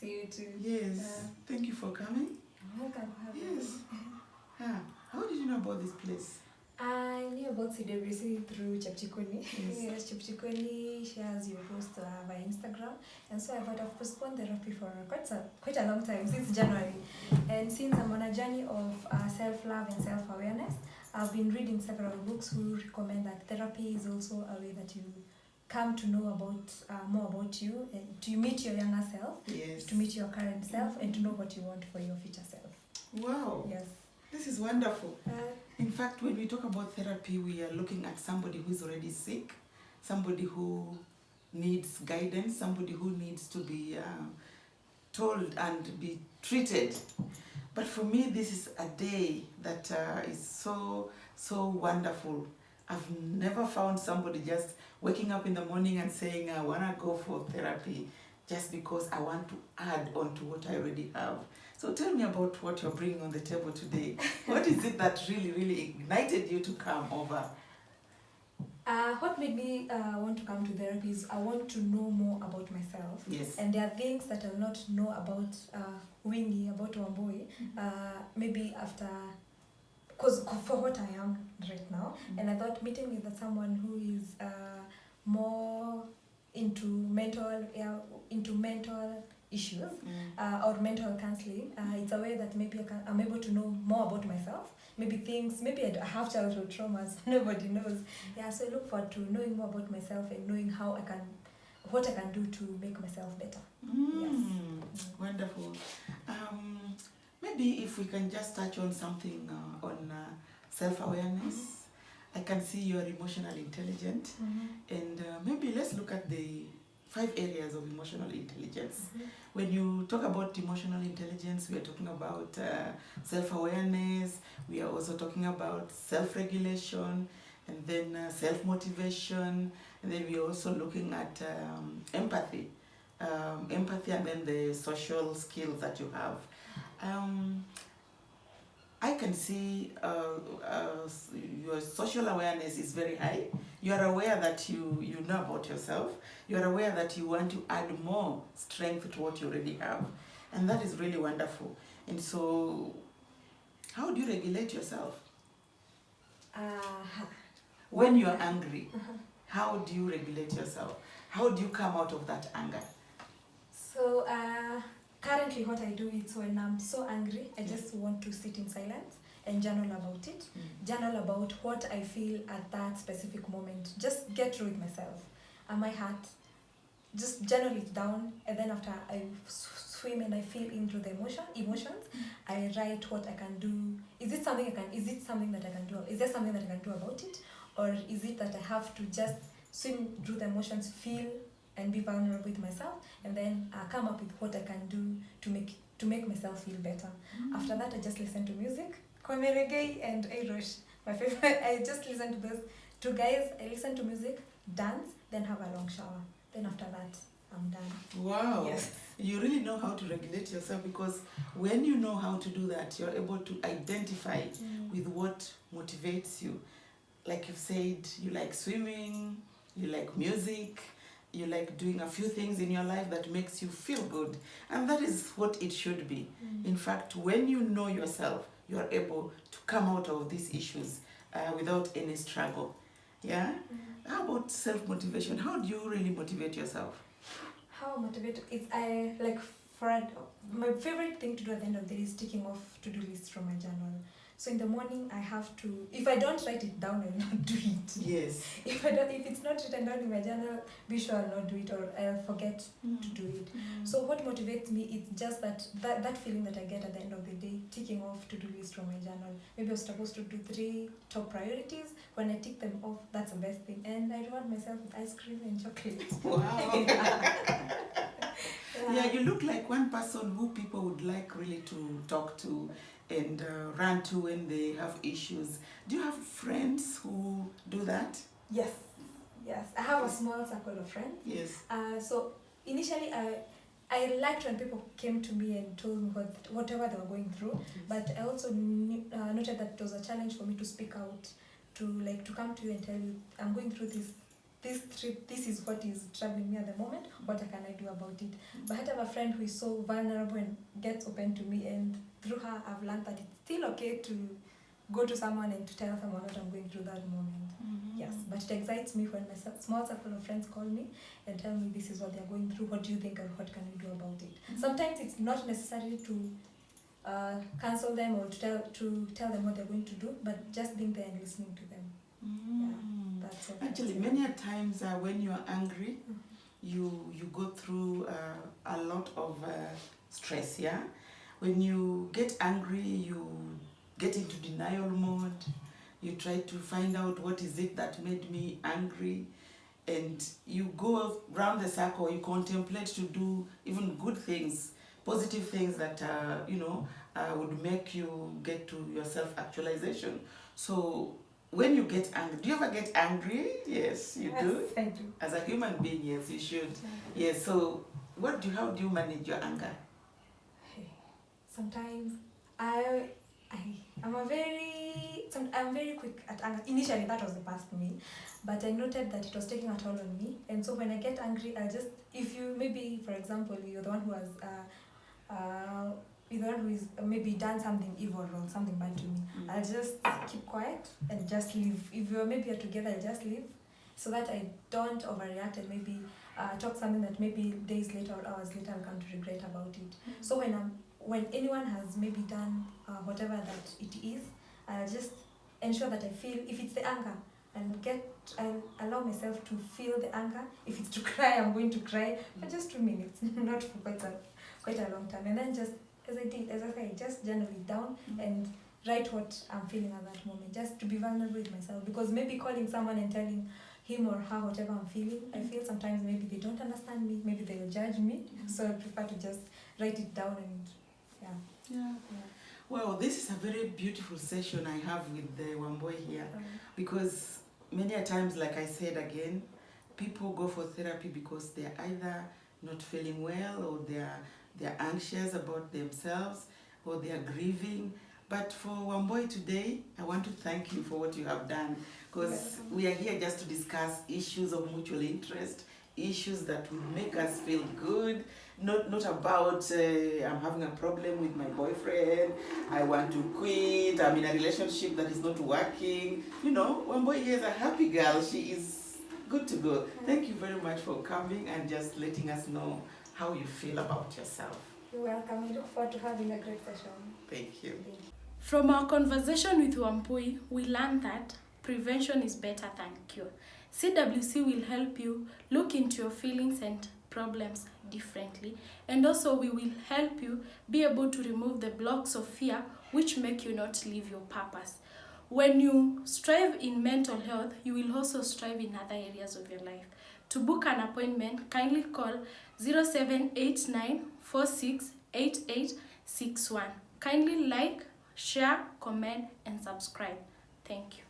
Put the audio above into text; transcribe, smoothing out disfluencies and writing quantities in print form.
See you too. Yes. Thank you for coming. Welcome. Yes. How did you know about this place? I knew about CWC through Chepchikoni. Yes. Chepchikoni shares your post via Instagram, and so I thought I've postponed therapy for quite a long time, since January. And since I'm on a journey of self-love and self-awareness, I've been reading several books who recommend that therapy is also a way that you come to know about more about you, and to meet your younger self, Yes. to meet your current self, and to know what you want for your future self. Wow. Yes. This is wonderful. In fact, when we talk about therapy, we are looking at somebody who is already sick, somebody who needs guidance, somebody who needs to be told and be treated. But for me, this is a day that is so wonderful. I've never found somebody just waking up in the morning and saying, I want to go for therapy just because I want to add on to what I already have. So tell me about what you're bringing on the table today. What is it that really ignited you to come over? What made me want to come to therapy is I want to know more about myself. Yes. And there are things that I'll not know about Winnie, about Wambui, maybe after, because for what I am right now. And I thought meeting with someone who is more into mental issues or mental counseling, it's a way that maybe I'm able to know more about myself. Maybe I have childhood traumas, nobody knows. Yeah, so I look forward to knowing more about myself and knowing what I can do to make myself better. Yes. Wonderful. Maybe if we can just touch on something on self-awareness. I can see you're emotional intelligent, and maybe let's look at the 5 areas of emotional intelligence. When you talk about emotional intelligence, we are talking about self-awareness, we are also talking about self-regulation, and then self-motivation, and then we are also looking at empathy, and then the social skills that you have. I can see your social awareness is very high. You are aware that you know about yourself. You are aware that you want to add more strength to what you already have. And that is really wonderful. And so, how do you regulate yourself? When you are angry, how do you regulate yourself? How do you come out of that anger? So, currently what I do is when I'm so angry, I just want to sit in silence and journal about it. Journal about what I feel at that specific moment. Just get through it myself. And my heart, just journal it down, and then after I swim and I feel into the emotions, I write what I can do. Is it something that I can do? Is there something that I can do about it? Or is it that I have to just swim through the emotions, feel and be vulnerable with myself, and then come up with what I can do to make myself feel better. After that, I just listen to music, Kwame Reggae and Irish. My favorite. I just listen to those 2 guys. I listen to music, dance, then have a long shower. Then after that, I'm done. Wow. Yes. You really know how to regulate yourself, because when you know how to do that, you're able to identify with what motivates you. Like you've said, you like swimming, you like music, you like doing a few things in your life that makes you feel good. And that is what it should be. In fact, when you know yourself, you are able to come out of these issues without any struggle. Yeah? How about self-motivation? How do you really motivate yourself? How motivated? My favorite thing to do at the end of the day is ticking off to-do lists from my journal. So in the morning, I have to, if I don't write it down, I will not do it. Yes. If it's not written down in my journal, be sure I'll not do it, or I'll forget to do it. So what motivates me is just that feeling that I get at the end of the day, ticking off to-do list from my journal. Maybe I was supposed to do 3 top priorities. When I tick them off, that's the best thing. And I reward myself with ice cream and chocolate. Wow. Yeah, you look like one person who people would like really to talk to and run to when they have issues. Do you have friends who do that? Yes. I have a small circle of friends. Yes. So initially, I liked when people came to me and told me whatever they were going through, but I also noted that it was a challenge for me to speak out, to come to you and tell you I'm going through this this is what is troubling me at the moment. What can I do about it? But I have a friend who is so vulnerable and gets open to me, and through her I've learned that it's still okay to go to someone and to tell someone what I'm going through that moment. Yes, but it excites me when my small circle of friends call me and tell me this is what they're going through, what do you think, and what can we do about it. Sometimes it's not necessary to cancel them or to tell them what they're going to do, but just being there and listening to them. Yeah, that's what Actually, many a times when you are angry, you go through a lot of stress. Yeah, when you get angry, you get into denial mode. You try to find out what is it that made me angry, and you go round the circle. You contemplate to do even good things, positive things that would make you get to your self-actualization. So when you get angry, do you ever get angry? Yes, you do. Yes, I do. As a human being, yes, you should. Yes. So how do you manage your anger? Sometimes I'm very quick at anger. Initially, that was the past me, but I noted that it was taking a toll on me. And so when I get angry, if you maybe, for example, you're the one who has is maybe done something evil or something bad to me, I'll just keep quiet and just leave. If you're together, I'll just leave, so that I don't overreact and maybe talk something that maybe days later or hours later I'll come to regret about it. So when anyone has maybe done whatever that it is, I'll just ensure that I feel, if it's the anger, I'll allow myself to feel the anger. If it's to cry, I'm going to cry for just 2 minutes, not for quite a long time. And then just, as I say, just journal it down and write what I'm feeling at that moment, just to be vulnerable with myself. Because maybe calling someone and telling him or her whatever I'm feeling, I feel sometimes maybe they don't understand me, maybe they'll judge me. So I prefer to just write it down and yeah. Well, this is a very beautiful session I have with the Wambui here, because many a times, like I said again, people go for therapy because they're either not feeling well, or they're anxious about themselves, or they're grieving. But for Wambui today, I want to thank you for what you have done, because we are here just to discuss issues of mutual interest, issues that will make us feel good, not about I'm having a problem with my boyfriend, I want to quit, I'm in a relationship that is not working. Wambui here is a happy girl. She is good to go. Thank you very much for coming and just letting us know how you feel about yourself. You're welcome. We look forward to having a great session. Thank you. From our conversation with Wambui, we learned that prevention is better than cure. CWC will help you look into your feelings and problems differently, and also we will help you be able to remove the blocks of fear which make you not live your purpose. When you strive in mental health, you will also strive in other areas of your life. To book an appointment, kindly call 0789468861. Kindly like, share, comment, and subscribe. Thank you.